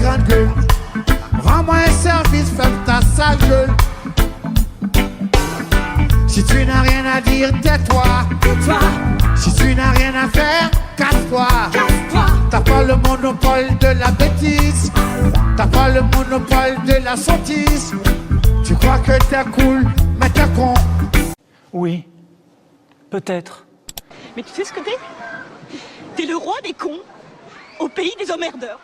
grande gueule. Rends-moi un service, ferme ta sale gueule. Si tu n'as rien à dire, tais-toi. Tais-toi. Si tu n'as rien à faire, casse-toi. Casse-toi. T'as pas le monopole de la bêtise. T'as pas le monopole de la sottise. Tu crois que t'es cool, mais t'es con. Oui, peut-être. Mais tu sais ce que t'es? T'es le roi des cons au pays des emmerdeurs.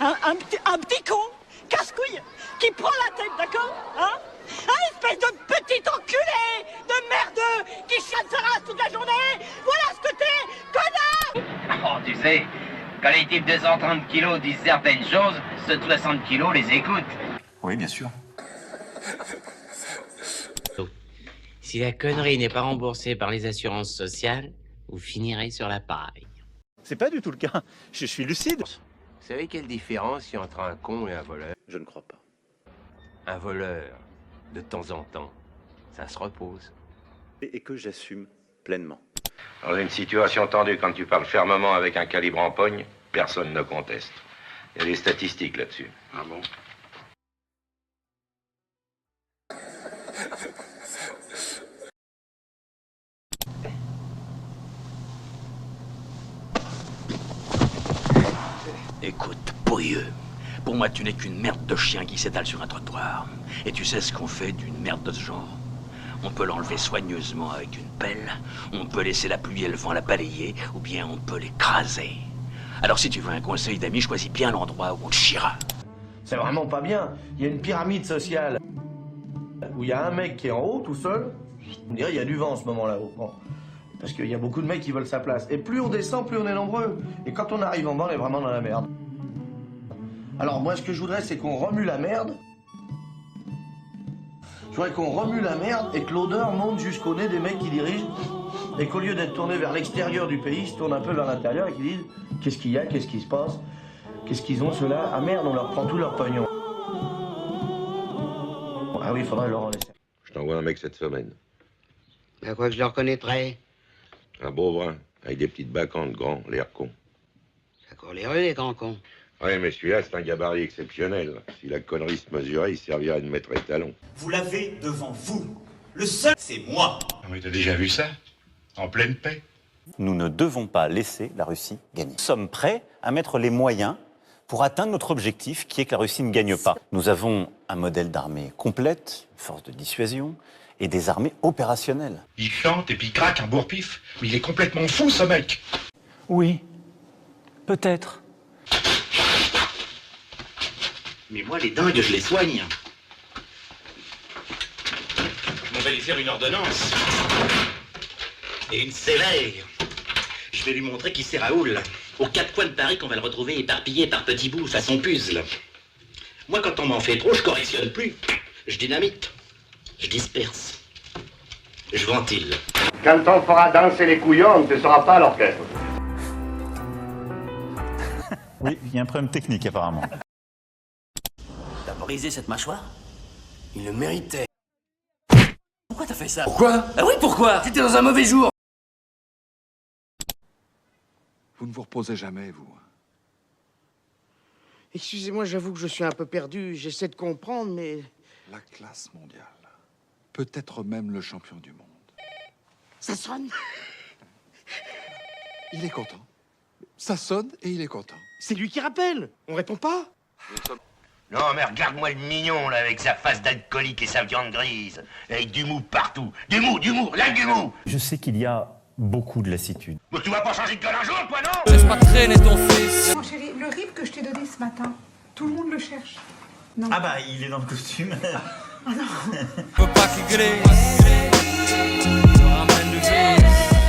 Un petit con, casse-couille, qui prend la tête, d'accord? Hein? Un espèce de petit enculé de merdeux qui chatte sa race toute la journée. Voilà ce que t'es, connard! Oh, tu sais, quand les types de 130 kilos disent certaines choses, ceux de 60 kilos les écoutent. Oui, bien sûr. Si la connerie n'est pas remboursée par les assurances sociales, vous finirez sur la paille. C'est pas du tout le cas. Je suis lucide. Vous savez quelle différence il y a entre un con et un voleur? Je ne crois pas. Un voleur, de temps en temps, ça se repose. Et que j'assume pleinement. Dans une situation tendue, quand tu parles fermement avec un calibre en pogne, personne ne conteste. Il y a des statistiques là-dessus. Ah bon? Écoute, pourrieux, pour moi tu n'es qu'une merde de chien qui s'étale sur un trottoir. Et tu sais ce qu'on fait d'une merde de ce genre? On peut l'enlever soigneusement avec une pelle, on peut laisser la pluie et le vent la balayer, ou bien on peut l'écraser. Alors si tu veux un conseil d'ami, choisis bien l'endroit où on te chiera. C'est vraiment pas bien. Il y a une pyramide sociale où il y a un mec qui est en haut tout seul. On dirait qu'il y a du vent en ce moment là-haut. Bon. Parce qu'il y a beaucoup de mecs qui veulent sa place. Et plus on descend, plus on est nombreux. Et quand on arrive en bas, on est vraiment dans la merde. Alors moi, ce que je voudrais, c'est qu'on remue la merde. Je voudrais qu'on remue la merde et que l'odeur monte jusqu'au nez des mecs qui dirigent. Et qu'au lieu d'être tournés vers l'extérieur du pays, ils se tournent un peu vers l'intérieur et qu'ils disent qu'est-ce qu'il y a, qu'est-ce qui se passe, qu'est-ce qu'ils ont ceux-là. Ah merde, on leur prend tout leur pognon. Ah oui, il faudrait leur en laisser. Je t'envoie un mec cette semaine. À quoi que je le reconnaîtrais? Un beau brun, avec des petites bacchantes, grand, l'air con. Ça court les rues, les grands cons. Oui, mais celui-là, c'est un gabarit exceptionnel. Si la connerie se mesurait, il servirait de maître étalon. Vous l'avez devant vous. Le seul, c'est moi. Mais t'as déjà vu ça? En pleine paix. Nous ne devons pas laisser la Russie gagner. Nous sommes prêts à mettre les moyens pour atteindre notre objectif, qui est que la Russie ne gagne pas. Nous avons un modèle d'armée complète, une force de dissuasion et des armées opérationnelles. Il chante et puis il craque un bourre-pif. Mais il est complètement fou, ce mec. Oui, peut-être. Mais moi, les dingues, je les soigne. On va lui faire une ordonnance. Et une sévère. Je vais lui montrer qui c'est Raoul. Aux quatre coins de Paris qu'on va le retrouver éparpillé par petits bouts, façon puzzle. Moi, quand on m'en fait trop, je correctionne plus. Je dynamite. Je disperse. Je ventile. Quand on fera danser les couillons, on ne te sera pas à l'orchestre. Oui, il y a un problème technique apparemment. T'as brisé cette mâchoire? Il le méritait. Pourquoi t'as fait ça? Pourquoi? Ah oui, pourquoi? T'étais dans un mauvais jour. Vous ne vous reposez jamais, vous. Excusez-moi, j'avoue que je suis un peu perdu. J'essaie de comprendre, mais... La classe mondiale. Peut-être même le champion du monde. Ça sonne. Il est content. Ça sonne et il est content. C'est lui qui rappelle. On répond pas. Non, mais regarde-moi le mignon, là, avec sa face d'alcoolique et sa viande grise. Avec du mou partout. Du mou, rien que du mou. Je sais qu'il y a beaucoup de lassitude. Mais tu vas pas changer de gueule un jour, toi, non? Laisse pas traîner ton fils. Mon chéri, le rib que je t'ai donné ce matin, tout le monde le cherche. Non. Ah bah, il est dans le costume. Ah non. Faut pas qu'il glisse. Ramène du vice.